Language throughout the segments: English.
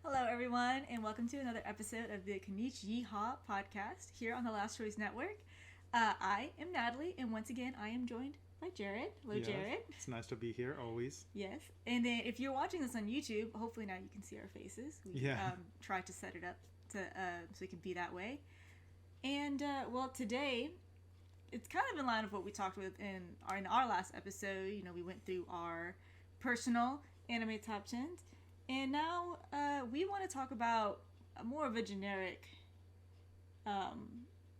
Hello, everyone, and welcome to another episode of the Konich-Yeehaw podcast here on the Last Choice Network. I am Natalie, and once again, I am joined by Jared. Hello, Yes, Jared. it's nice to be here always. Yes, and then if you're watching this on YouTube, hopefully now you can see our faces. We Yeah. tried to set it up so it can be that way. And today it's kind of in line with what we talked with in our last episode. You know, we went through our personal anime top tens, and now we want to talk about more of a generic,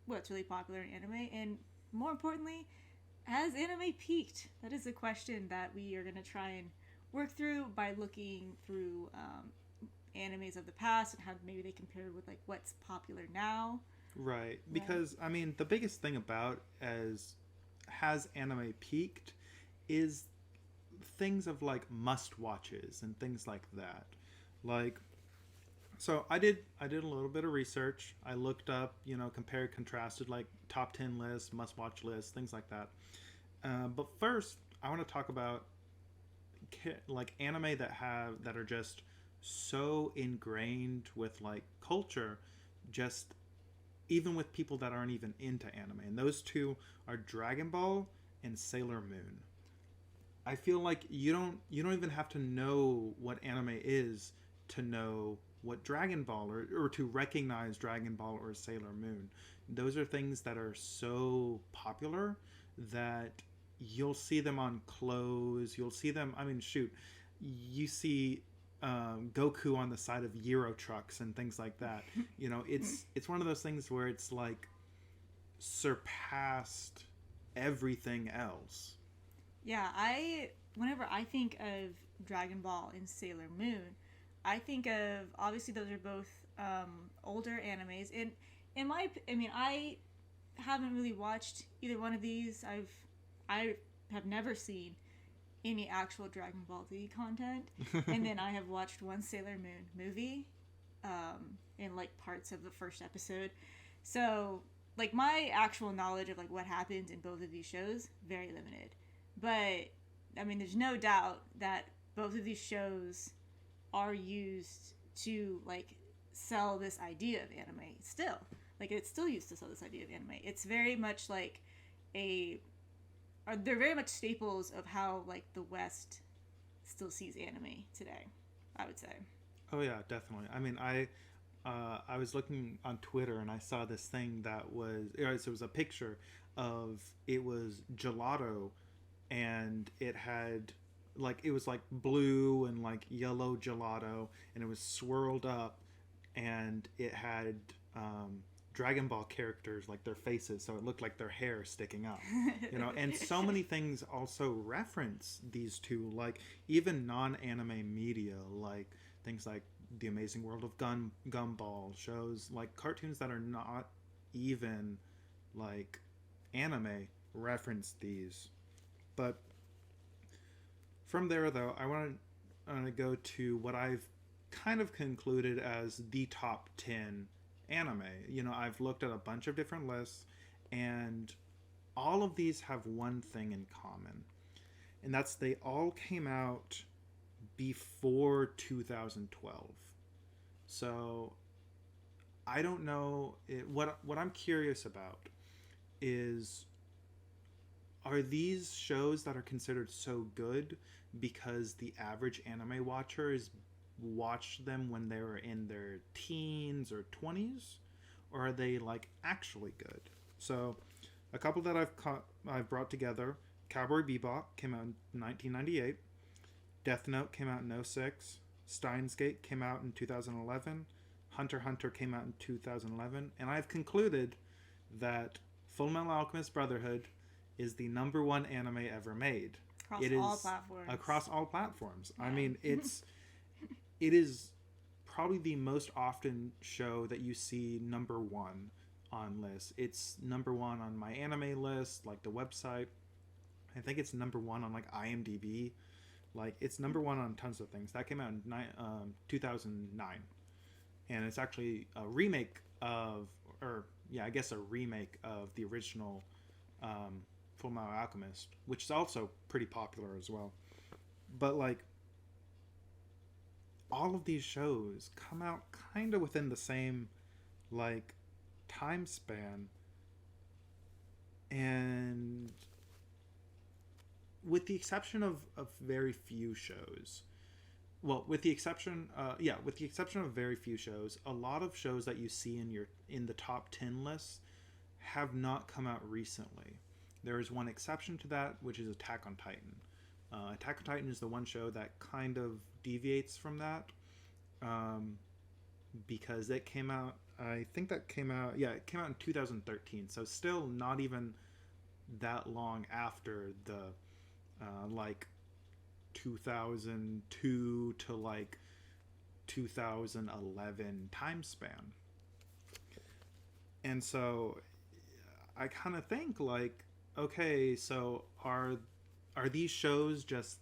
what's really popular in anime, and more importantly, has anime peaked? That is a question that we are going to try and work through by looking through animes of the past and how maybe they compare with like what's popular now. Right. Right. Because I mean, the biggest thing about as has anime peaked is things of like must watches and things like that. Like so I did a little bit of research. I looked up, compared contrasted like top 10 lists, must watch lists, things like that. But first, I want to talk about like anime that are just so ingrained with like culture, just even with people that aren't even into anime. And those two are Dragon Ball and Sailor Moon. I feel like you don't even have to know what anime is to know what Dragon Ball or to recognize Dragon Ball or Sailor Moon. Those are things that are so popular that you'll see them on clothes. You'll see them. I mean, shoot, you see Goku on the side of Euro trucks and things like that. It's one of those things where it's like surpassed everything else. Yeah, whenever I think of Dragon Ball and Sailor Moon, I think of obviously those are both older animes, and I haven't really watched either one of these. I have never seen any actual Dragon Ball Z content, and then I have watched one Sailor Moon movie, in like parts of the first episode. So like my actual knowledge of like what happens in both of these shows very limited, but I mean there's no doubt that both of these shows are used to like sell this idea of anime still. Like it's still used to sell this idea of anime. It's very much like a they're very much staples of how like the West still sees anime today, I would say. Oh yeah, definitely. I mean, I was looking on Twitter and I saw this thing that it was a picture of it was gelato, and it was like blue and like yellow gelato, and it was swirled up, and it had Dragon Ball characters like their faces, so it looked like their hair sticking up. And so many things also reference these two, like even non-anime media, like things like The Amazing World of Gumball shows, like cartoons that are not even like anime reference these. But from there, though, I want to go to what I've kind of concluded as the top 10 anime. I've looked at a bunch of different lists, and all of these have one thing in common, and that's they all came out before 2012. So I don't know what I'm curious about is, are these shows that are considered so good because the average anime watcher is watched them when they were in their teens or 20s, or are they like actually good? So a couple that I've brought together: Cowboy Bebop came out in 1998, Death Note came out in '06, Steins Gate came out in 2011, Hunter x Hunter came out in 2011, and I've concluded that Full Metal Alchemist Brotherhood is the number one anime ever made. Across It all is platforms. across all platforms. Yeah. I mean, it is probably the most often show that you see number one on lists. It's number one on my anime list, like the website. I think it's number one on like IMDb. Like it's number one on tons of things. That came out in 2009, and it's actually a remake of, or yeah, I guess a remake of the original Full Metal Alchemist, which is also pretty popular as well. But like, all of these shows come out kind of within the same like time span, and with the exception of very few shows, well, with the exception with the exception of very few shows, a lot of shows that you see in the top 10 lists have not come out recently. There is one exception to that, which is Attack on Titan. Attack on Titan is the one show that kind of deviates from that, because it came out, I think that came out, yeah, it came out in 2013, so still not even that long after the like 2002 to like 2011 time span. And so I kind of think like, okay, so are these shows just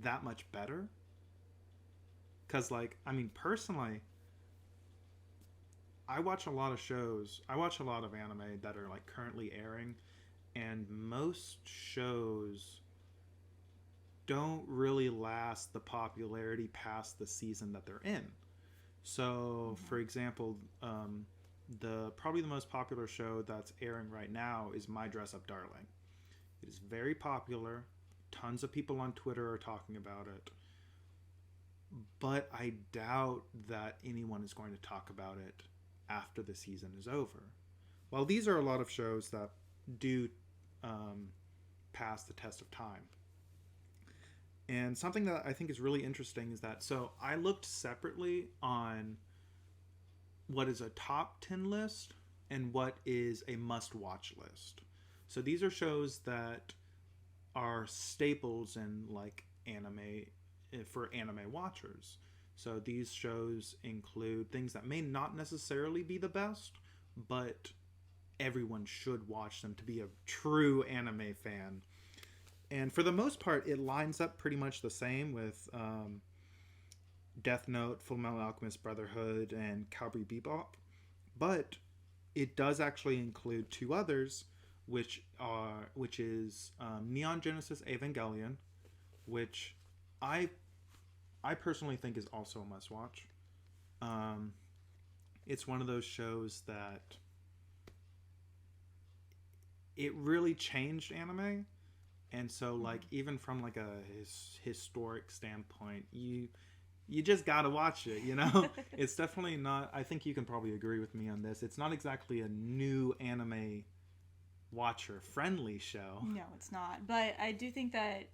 that much better? Because like, I mean, personally, I watch a lot of shows, I watch a lot of anime that are like currently airing, and most shows don't really last the popularity past the season that they're in. So, for example, the probably the most popular show that's airing right now is My Dress Up Darling. It is very popular. Tons of people on Twitter are talking about it. But I doubt that anyone is going to talk about it after the season is over. While these are a lot of shows that do pass the test of time. And something that I think is really interesting is that, so I looked separately on what is a top 10 list and what is a must-watch list. So these are shows that are staples in like anime, for anime watchers. So these shows include things that may not necessarily be the best, but everyone should watch them to be a true anime fan. And for the most part, it lines up pretty much the same with Death Note, Fullmetal Alchemist Brotherhood, and Cowboy Bebop. But it does actually include two others, which is Neon Genesis Evangelion, which I personally think is also a must-watch. It's one of those shows that it really changed anime. And so, like, even from like a historic standpoint, you just gotta watch it, you know? It's definitely not, I think you can probably agree with me on this, it's not exactly a new anime watcher friendly show. No, it's not. But I do think that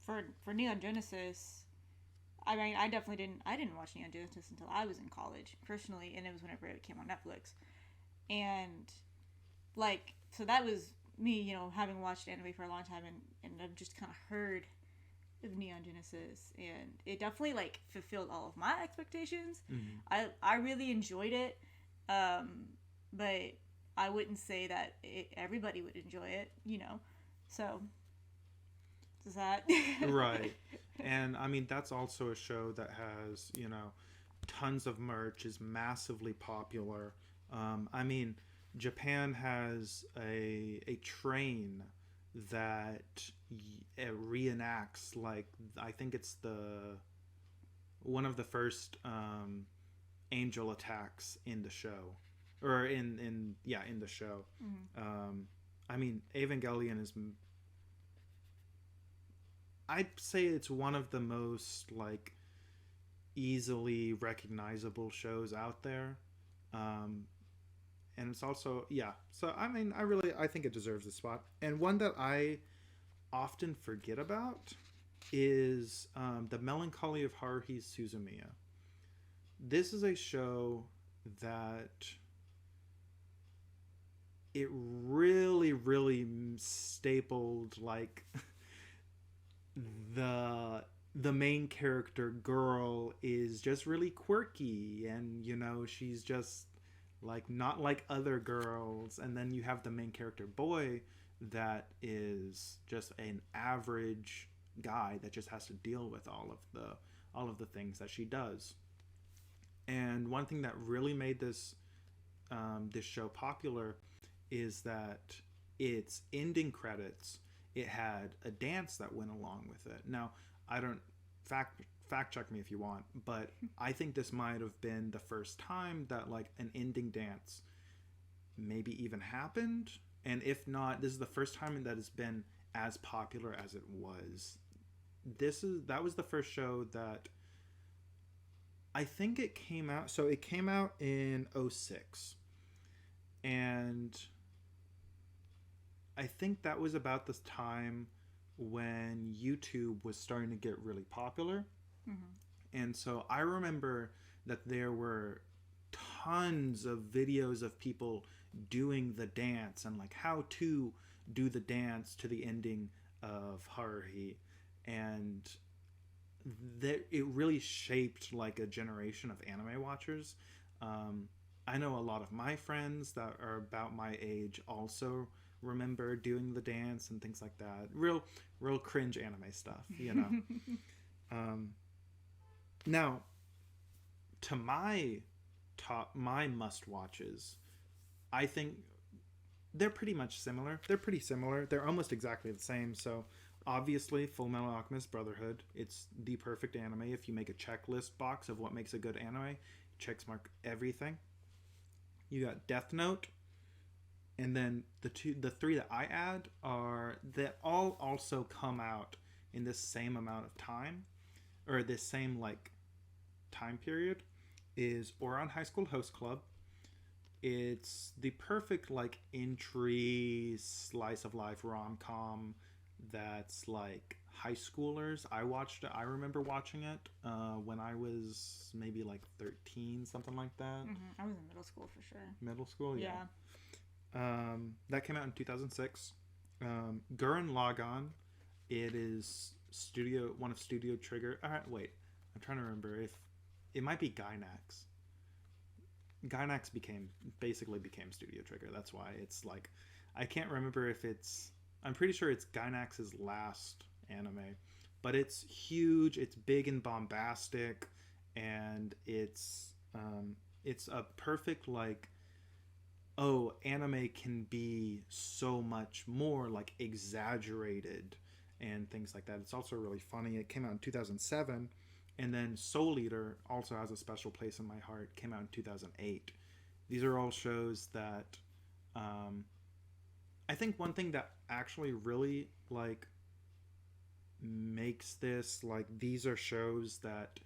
for Neon Genesis, I mean, I didn't watch Neon Genesis until I was in college, personally, and it was whenever it came on Netflix. And, like, so that was me, you know, having watched anime for a long time, and I've just kind of heard of Neon Genesis, and it definitely, like, fulfilled all of my expectations. Mm-hmm. I really enjoyed it, but I wouldn't say that everybody would enjoy it, you know, so is that right. And I mean, that's also a show that has, you know, tons of merch, is massively popular. I mean, Japan has a train that reenacts, like, I think it's one of the first angel attacks in the show, or in the show. Mm-hmm. I mean, Evangelion is, I'd say it's one of the most like easily recognizable shows out there. And it's also, yeah. So, I mean, I think it deserves a spot. And one that I often forget about is the Melancholy of Haruhi's Suzumiya. This is a show that it really, really stapled, like, the main character girl is just really quirky, and, you know, she's just like not like other girls, and then you have the main character boy that is just an average guy that just has to deal with all of the things that she does. And one thing that really made this show popular is that its ending credits, it had a dance that went along with it. Now, I don't fact check me if you want, but I think this might have been the first time that like an ending dance maybe even happened. And if not, this is the first time that it's been as popular as it was. That was the first show that I think it came out. So it came out in 2006. And I think that was about this time when YouTube was starting to get really popular. Mm-hmm. And so I remember that there were tons of videos of people doing the dance and like how to do the dance to the ending of Haruhi. And that it really shaped like a generation of anime watchers. I know a lot of my friends that are about my age also remember doing the dance and things like that. Real cringe anime stuff, you know. Now, to my must watches, I think they're pretty much similar. They're pretty similar. They're almost exactly the same. So obviously, Full Metal Alchemist Brotherhood. It's the perfect anime. If you make a checklist box of what makes a good anime, checks mark everything. You got Death Note, and then the three that I add are that all also come out in this same amount of time, or this same like time period. Is Ouran High School Host Club. It's the perfect like entry slice of life rom-com that's like high schoolers. I remember watching it when I was maybe like 13, something like that. Mm-hmm. I was in middle school for sure. Middle school, yeah. That came out in 2006. Gurren Lagann. It is one of Studio Trigger. Wait, I'm trying to remember if it might be Gainax. Gainax basically became Studio Trigger. That's why it's like, I can't remember if I'm pretty sure it's Gainax's last anime, but it's huge, it's big and bombastic, and it's a perfect like, oh, anime can be so much more like exaggerated and things like that. It's also really funny. It came out in 2007. And then Soul Eater also has a special place in my heart. Came out in 2008. These are all shows that I think one thing that actually really like makes this like, these are shows that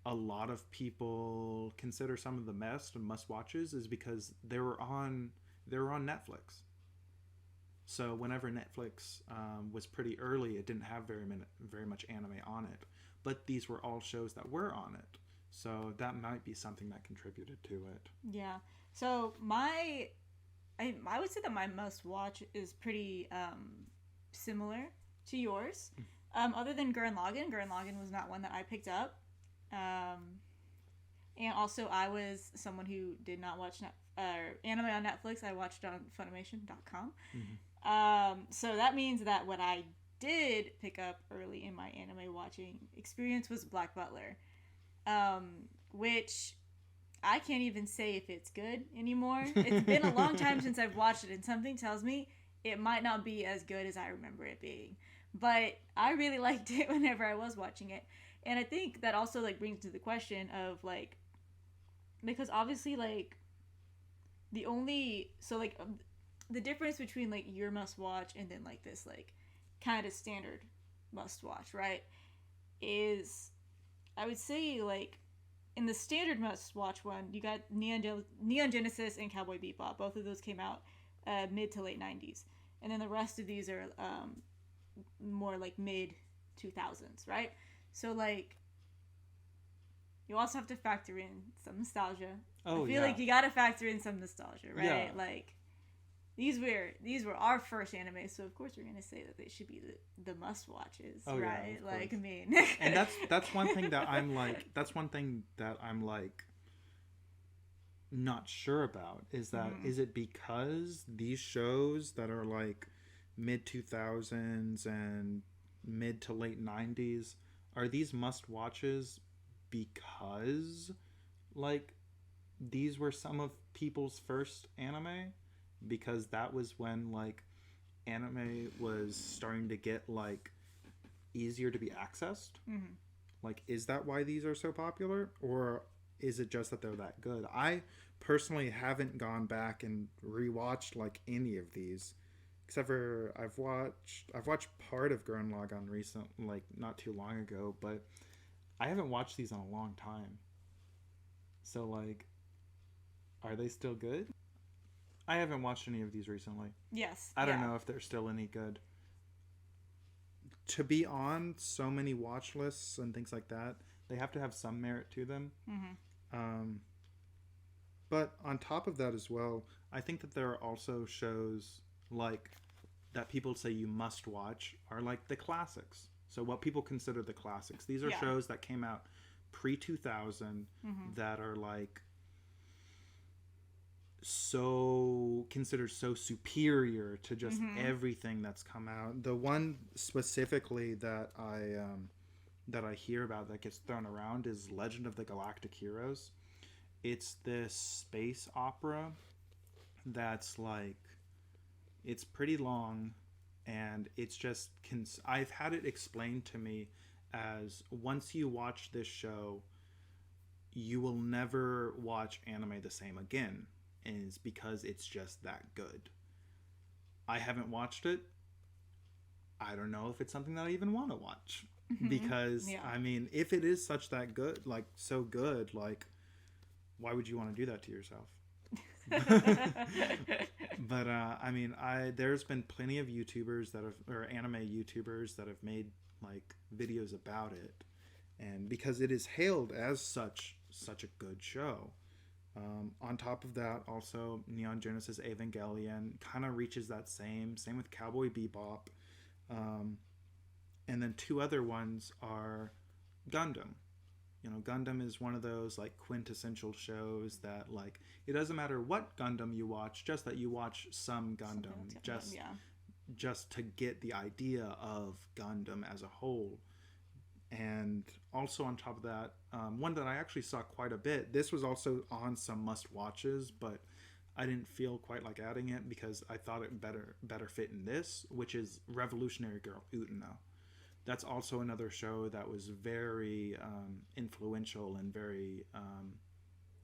a lot of people consider some of the best and must watches, is because they were on Netflix. So whenever Netflix was pretty early, it didn't have very much anime on it. But these were all shows that were on it. So that might be something that contributed to it. Yeah. So I would say that my must watch is pretty similar to yours. Other than Gurren Lagann. Gurren Lagann was not one that I picked up. And also I was someone who did not watch anime on Netflix. I watched it on Funimation.com. Mm-hmm. So that means that what I did pick up early in my anime watching experience was Black Butler, which I can't even say if it's good anymore. It's been a long time since I've watched it, and something tells me it might not be as good as I remember it being. But I really liked it whenever I was watching it, and I think that also like brings to the question of like, because obviously like the difference between like your must watch and then like this like kind of standard must watch, right, is I would say like in the standard must watch one, you got Neon Genesis and Cowboy Bebop. Both of those came out mid to late 90s, and then the rest of these are more like mid 2000s, right? So like you also have to factor in some nostalgia. I feel like you gotta factor in some nostalgia, right? Yeah. Like these were our first anime, so of course we're gonna say that they should be the must watches, right? Yeah, like, I mean, and that's one thing that I'm like, not sure about, is that is it because these shows that are like mid 2000s and mid to late 90s, are these must watches because like these were some of people's first anime? Because that was when like anime was starting to get like easier to be accessed. Mm-hmm. Like, is that why these are so popular, or is it just that they're that good? I personally haven't gone back and rewatched like any of these, except for I've watched part of Gurren Lagann recent, like not too long ago, but I haven't watched these in a long time. So like, are they still good? I haven't watched any of these recently. Yes. I don't yeah. know if they're still any good. To be on so many watch lists and things like that, they have to have some merit to them. Um, but on top of that as well, I think that there are also shows like that people say you must watch are like the classics. So what people consider the classics. These are Yeah. shows that came out pre 2000 that are like so considered so superior to just everything that's come out. The one specifically that I hear about that gets thrown around is Legend of the Galactic Heroes. It's this space opera that's like, it's pretty long, and it's just I've had it explained to me as, once you watch this show, you will never watch anime the same again, is because it's just that good. I haven't watched it. I don't know if it's something that I even want to watch, because Yeah. I mean, if it is such that good, like so good, like why would you want to do that to yourself? But I mean, there's been plenty of YouTubers that have, or anime YouTubers that have made like videos about it, and because it is hailed as such a good show. On top of that, also Neon Genesis Evangelion kind of reaches that same with Cowboy Bebop, and then two other ones are Gundam. You know, Gundam is one of those like quintessential shows that, like, it doesn't matter what Gundam you watch, just that you watch some Gundam, just to get the idea of Gundam as a whole. And also on top of that, one that I actually saw quite a bit. This was also on some must watches, but I didn't feel quite like adding it because I thought it better fit in this, which is Revolutionary Girl Utena. That's also another show that was very influential and very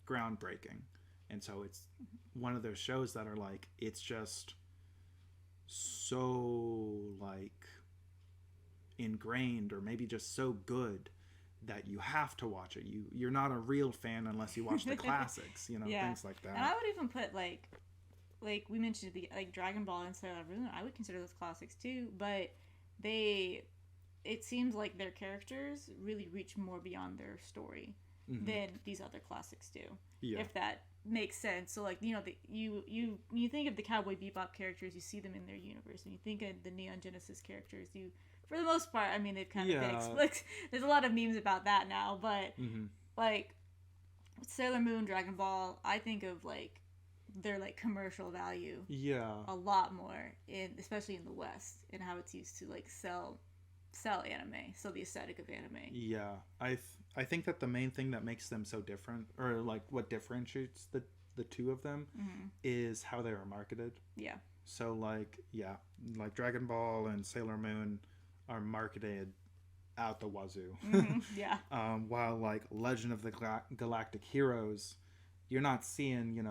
groundbreaking. And so it's one of those shows that are like, it's just so like ingrained, or maybe just so good that you have to watch it. You're not a real fan unless you watch the classics, things like that. And I would even put like we mentioned like Dragon Ball and Sailor Moon. I would consider those classics too, but it seems like their characters really reach more beyond their story than these other classics do. Yeah. If that makes sense. So like, you think of the Cowboy Bebop characters, you see them in their universe, and you think of the Neon Genesis characters, for the most part, I mean, they've kind of like, there's a lot of memes about that now, but like Sailor Moon, Dragon Ball, I think of like their like commercial value a lot more, especially in the West, and how it's used to like sell anime, so the aesthetic of anime. I think that the main thing that makes them so different, or like what differentiates the two of them, is how they are marketed. So like Dragon Ball and Sailor Moon are marketed out the wazoo. While like Legend of the Galactic Heroes, you're not seeing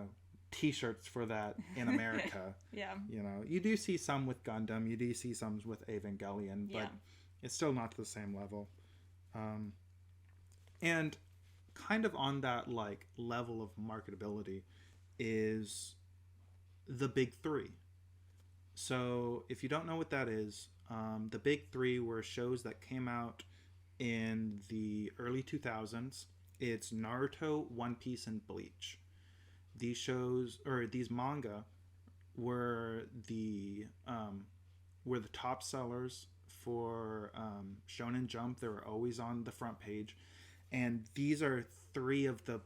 t-shirts for that in America. You do see some with Gundam, you do see some with Evangelion, but it's still not to the same level. And kind of on that like level of marketability is the big three. So if you don't know what that is, the big three were shows that came out in the early 2000s. It's Naruto, One Piece, and Bleach. These shows, or these manga, were the top sellers for Shonen Jump. They were always on the front page, and these are three of the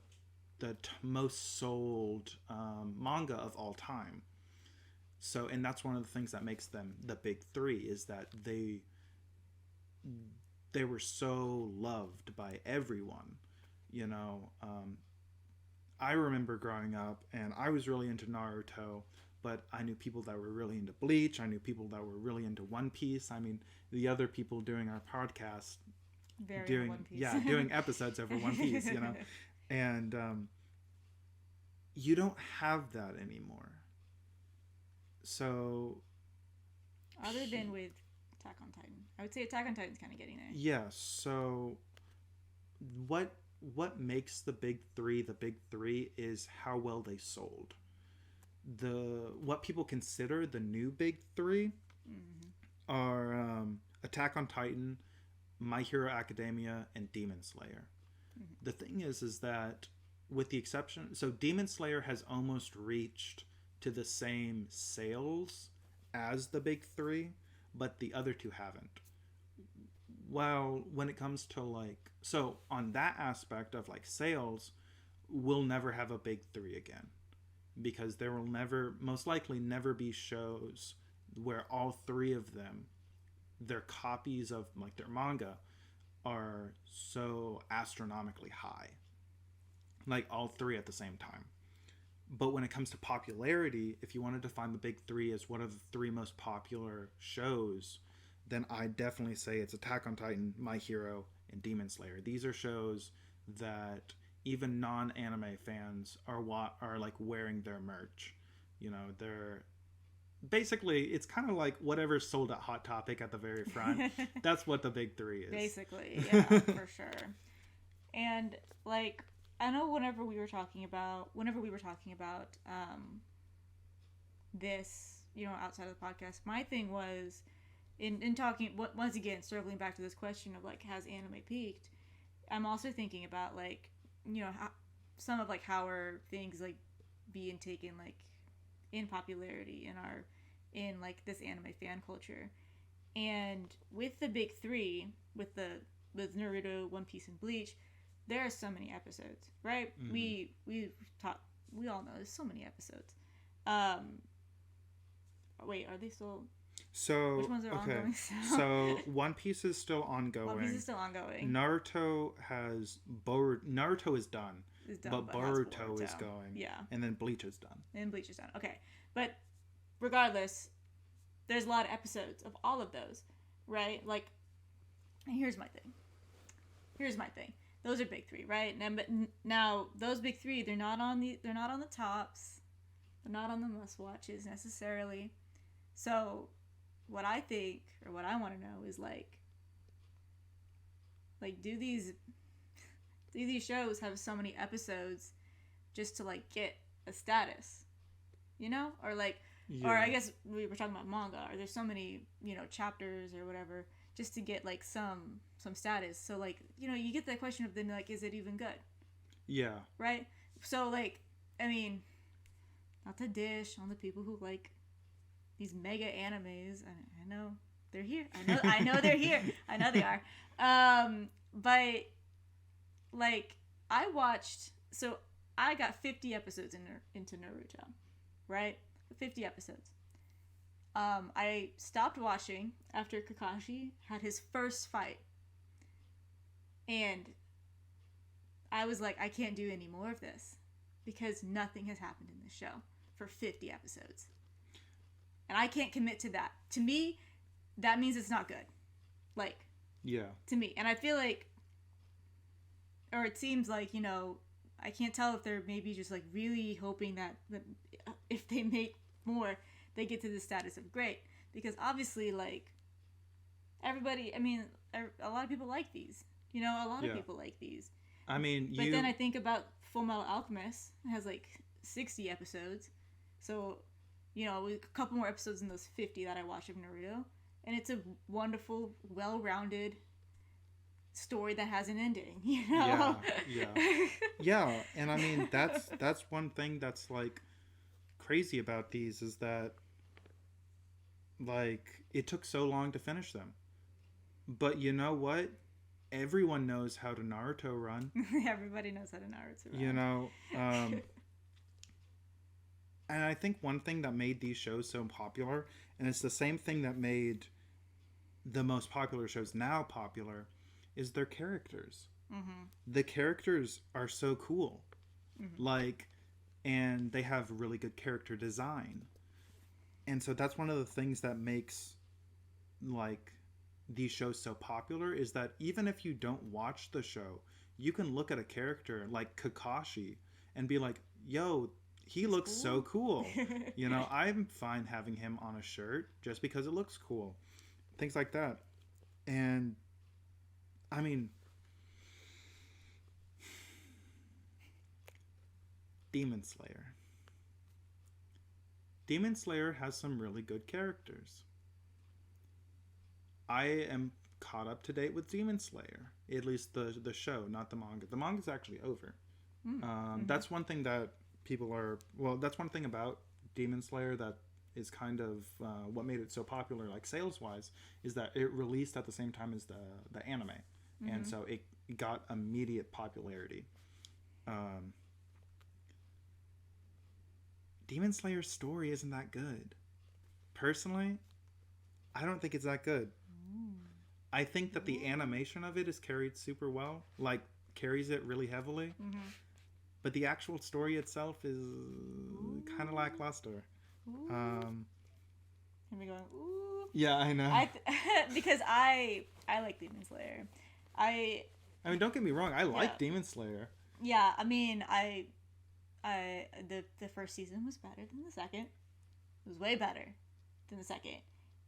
most sold manga of all time. So, and that's one of the things that makes them the big three, is that they were so loved by everyone. I remember growing up, and I was really into Naruto, but I knew people that were really into Bleach. I knew people that were really into One Piece. I mean, the other people doing our podcast Very One Piece. doing episodes over One Piece, you know, and you don't have that anymore. So, other than with Attack on Titan, I would say Attack on Titan's kind of getting there. Yeah. So, what makes the big three is how well they sold. What people consider the new big three are Attack on Titan, My Hero Academia, and Demon Slayer. The thing is that with the exception, so Demon Slayer has almost reached to the same sales as the big three, but the other two haven't. Well, when it comes to like, so on that aspect of like sales, we'll never have a big three again, because there will most likely never be shows where all three of them, their copies of like their manga, are so astronomically high, like all three at the same time. But when it comes to popularity, if you wanted to find the big three as one of the three most popular shows, then I definitely say it's Attack on Titan, My Hero, and Demon Slayer. These are shows that even non-anime fans are like wearing their merch. You know, they're basically, it's kind of like whatever's sold at Hot Topic at the very front. That's what the big three is. Basically, yeah, for sure. And like, I know whenever we were talking about this, you know, outside of the podcast, my thing was in talking, once again, circling back to this question of like, has anime peaked? I'm also thinking about like, you know, some of like how are things like being taken like in popularity in like this anime fan culture. And with the big three, with Naruto, One Piece, and Bleach, there are so many episodes, right? We all know there's so many episodes. Wait, are they still? So which ones are ongoing? So One Piece is still ongoing. One Piece is still ongoing. Naruto is done. But Boruto is going. Yeah. And then Bleach is done. Okay. But regardless, there's a lot of episodes of all of those, right? Like, here's my thing. Those are big three, right? But now those big three, they're not on the tops. They're not on the must watches necessarily. So what I think, or what I want to know, is like do these shows have so many episodes just to like get a status, you know? Or like, yeah. Or I guess we were talking about manga, or there's so many, you know, chapters or whatever just to get like some status. So like, you know, you get that question of then like, is it even good? Yeah. Right? So like, I mean, not to dish on the people who like these mega animes. I know they're here. I know they're here. I know they are. But like, I got 50 episodes into Naruto, right? 50 episodes. I stopped watching after Kakashi had his first fight. And I was like, I can't do any more of this because nothing has happened in this show for 50 episodes. And I can't commit to that. To me, that means it's not good. Like, yeah. To me. And I feel like, or it seems like, you know, I can't tell if they're maybe just like really hoping that if they make more, they get to the status of great. Because obviously, like, everybody, I mean, a lot of people like these. You know, a lot of people like these. I mean, But then I think about Full Metal Alchemist. It has like 60 episodes. So, you know, a couple more episodes in those 50 that I watched of Naruto. And it's a wonderful, well-rounded story that has an ending, you know? Yeah, and I mean, that's one thing that's, like, crazy about these is that, like, it took so long to finish them. But you know what? Everyone knows how to Naruto run. Everybody knows how to Naruto run. You know, and I think one thing that made these shows so popular, and it's the same thing that made the most popular shows now popular, is their characters. Mm-hmm. The characters are so cool. Mm-hmm. Like, and they have really good character design. And so that's one of the things that makes, like, these shows so popular is that even if you don't watch the show, you can look at a character like Kakashi and be like, yo, he looks so cool. You know, I'm fine having him on a shirt just because it looks cool. Things like that. And I mean, Demon Slayer. Demon Slayer has some really good characters. I am caught up to date with Demon Slayer. At least the show, not the manga. The manga's actually over. That's one thing that people are... Well, that's one thing about Demon Slayer that is kind of what made it so popular, like sales-wise, is that it released at the same time as the anime. And so it got immediate popularity. Demon Slayer's story isn't that good. Personally, I don't think it's that good. I think that the animation of it is carried super well, like carries it really heavily. But the actual story itself is kind of lackluster. And we going, ooh. Yeah, I know. Because I like Demon Slayer. I mean, don't get me wrong. I like Demon Slayer. Yeah, I mean, the first season was better than the second. It was way better than the second.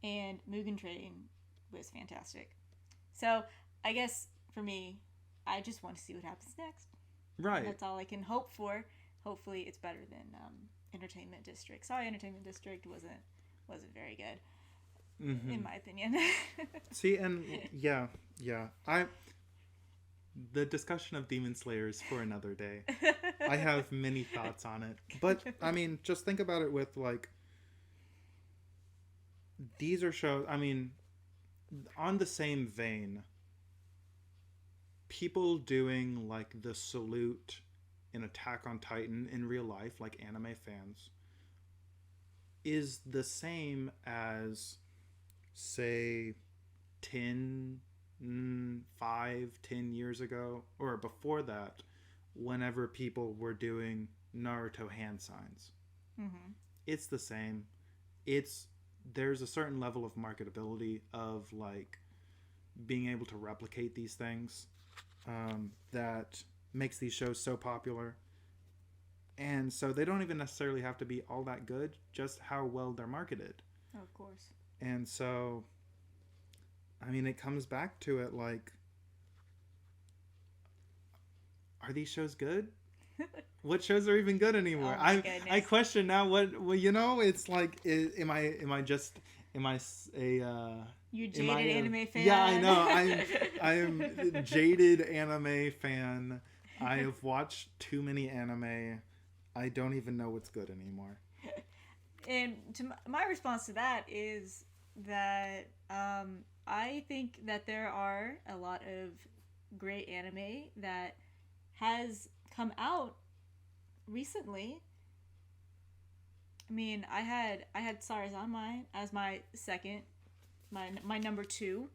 And Mugen Train was fantastic. So, I guess, for me, I just want to see what happens next. Right. That's all I can hope for. Hopefully, it's better than Entertainment District. Sorry, Entertainment District wasn't very good, in my opinion. See, and yeah. The discussion of Demon Slayer is for another day. I have many thoughts on it. But, I mean, just think about it with, like, these are shows, I mean, on the same vein, people doing, like, the salute in Attack on Titan in real life, like anime fans, is the same as, say, 10 years ago, or before that, whenever people were doing Naruto hand signs. It's the same. There's a certain level of marketability of, like, being able to replicate these things that makes these shows so popular. And so they don't even necessarily have to be all that good, just how well they're marketed. Oh, of course. And so, I mean, it comes back to it, like, are these shows good? What shows are even good anymore? Oh my goodness. I question now what, well, you know, it's like, am I a you jaded anime fan? Yeah, I know. I am jaded anime fan. I have watched too many anime. I don't even know what's good anymore. And my response to that is that I think that there are a lot of great anime that has come out recently. I mean, I had Sarazanmai as my second, my number 2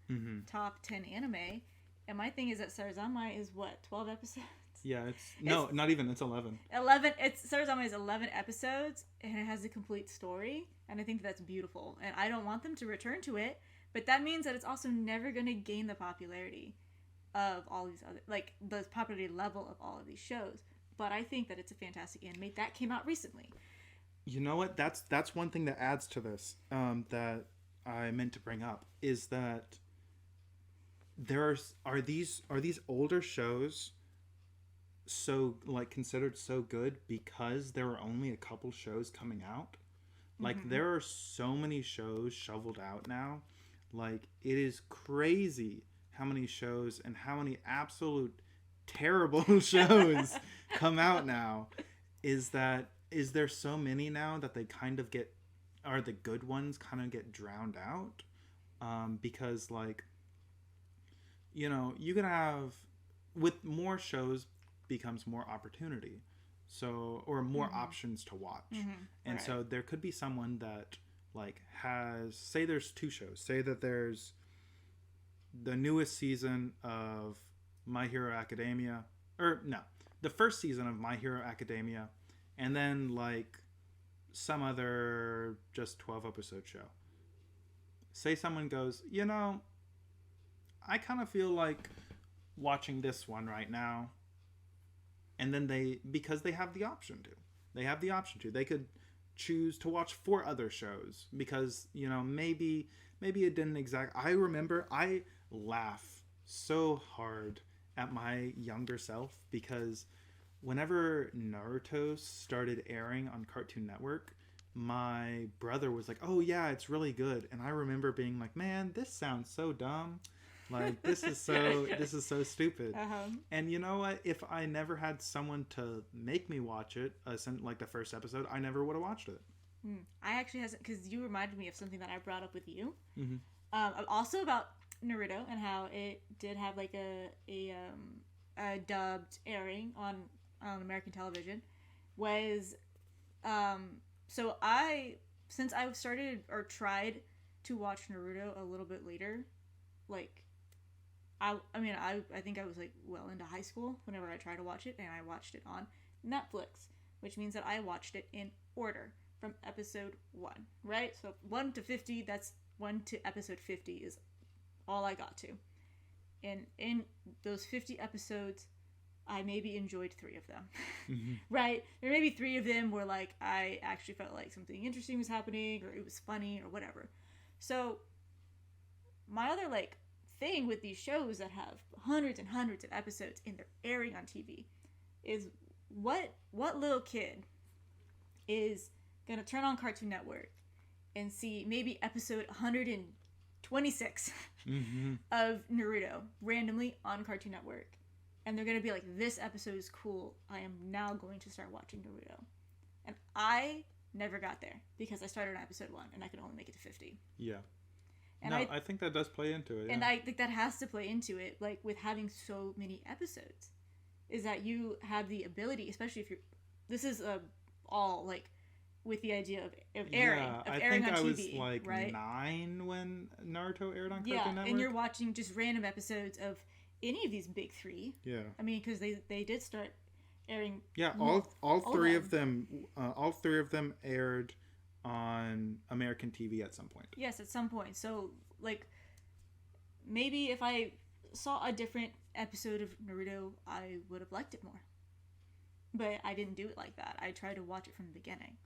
top 10 anime, and my thing is that Sarazanmai is what, 12 episodes? Yeah, not even. It's 11. 11. Sarazanmai is 11 episodes, and it has a complete story, and I think that's beautiful. And I don't want them to return to it, but that means that it's also never going to gain the popularity of all these other, like, the popularity level of all of these shows. But I think that it's a fantastic anime that came out recently. You know what? That's one thing that adds to this that I meant to bring up, is that are these older shows so, like, considered so good because there are only a couple shows coming out? Like, there are so many shows shoveled out now. Like, it is crazy how many shows and how many absolute terrible shows come out now. Is there so many now that they kind of the good ones kind of get drowned out? Because, like, you know, you can have, with more shows becomes more opportunity, so, or more options to watch. And right. So there could be someone that, like, has, say there's 2 shows, say that there's the newest season of My Hero Academia, or no, the first season of My Hero Academia, and then, like, some other just 12 episode show. Say someone goes, you know, I kind of feel like watching this one right now, and then because they have the option to. They could choose to watch 4 other shows because, maybe it didn't I remember I laugh so hard at my younger self because whenever Naruto started airing on Cartoon Network, my brother was like, "Oh yeah, it's really good." And I remember being like, "Man, this sounds so dumb. Like this is so stupid." Uh-huh. And you know what? If I never had someone to make me watch it, like the first episode, I never would have watched it. I actually hasn't, because you reminded me of something that I brought up with you. Mm-hmm. Also about Naruto and how it did have like a dubbed airing on American television was so since I started or tried to watch Naruto a little bit later, like I think I was like well into high school whenever I tried to watch it, and I watched it on Netflix, which means that I watched it in order from episode 1, right? So 1 to 50, that's 1 to episode 50 is all I got to. And in those 50 episodes, I maybe enjoyed 3 of them. Mm-hmm. Right? There maybe 3 of them were like I actually felt like something interesting was happening, or it was funny, or whatever. So my other like thing with these shows that have hundreds and hundreds of episodes and they're airing on TV is what little kid is gonna turn on Cartoon Network and see maybe episode 126 Mm-hmm. of Naruto randomly on Cartoon Network, and they're gonna be like, "This episode is cool. I am now going to start watching Naruto." And I never got there because I started on episode 1 and I could only make it to 50. Yeah. And I think that does play into it. Yeah. And I think that has to play into it, like with having so many episodes, is that you have the ability, especially if you're. This is all like with the idea of airing, yeah, of airing on TV. I think I was like right? 9 when Naruto aired on Cartoon Network. And you're watching just random episodes of any of these big 3. Yeah. I mean, because they did start airing. Yeah, all 3 of them, all 3 of them aired on American TV at some point. Yes, at some point. So, like, maybe if I saw a different episode of Naruto, I would have liked it more. But I didn't do it like that. I tried to watch it from the beginning.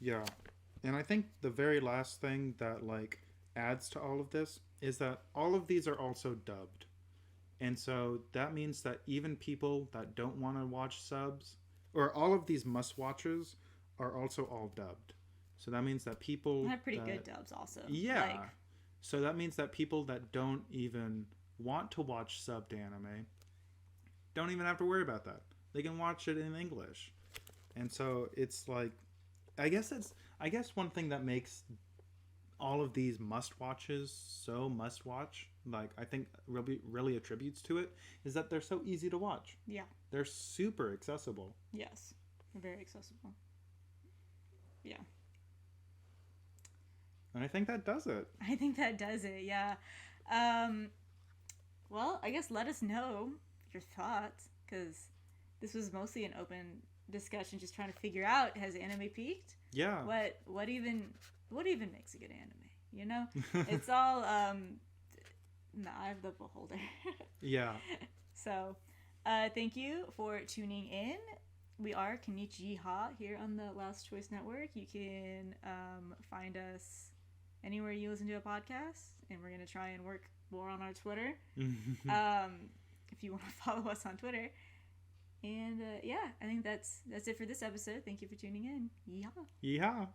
Yeah. And I think the very last thing that, like, adds to all of this is that all of these are also dubbed. And so that means that even people that don't want to watch subs, or all of these must-watches, are also all dubbed. So that means that people... They have pretty good dubs also. Yeah. Like, so that means that people that don't even want to watch subbed anime don't even have to worry about that. They can watch it in English. And so it's like... I guess one thing that makes all of these must-watches so must-watch, like I think really attributes to it, is that they're so easy to watch. Yeah. They're super accessible. Yes. They're very accessible. Yeah. And I think that does it. I think that does it, yeah. Well, I guess let us know your thoughts, because this was mostly an open discussion, just trying to figure out, has anime peaked? Yeah. What even makes a good anime? You know, it's all eye of the beholder. Yeah. So, thank you for tuning in. We are Konich-Yeehaw here on the Last Choice Network. You can find us anywhere you listen to a podcast, and we're gonna try and work more on our Twitter. If you want to follow us on Twitter. And yeah, I think that's it for this episode. Thank you for tuning in. Yeehaw. Yeehaw.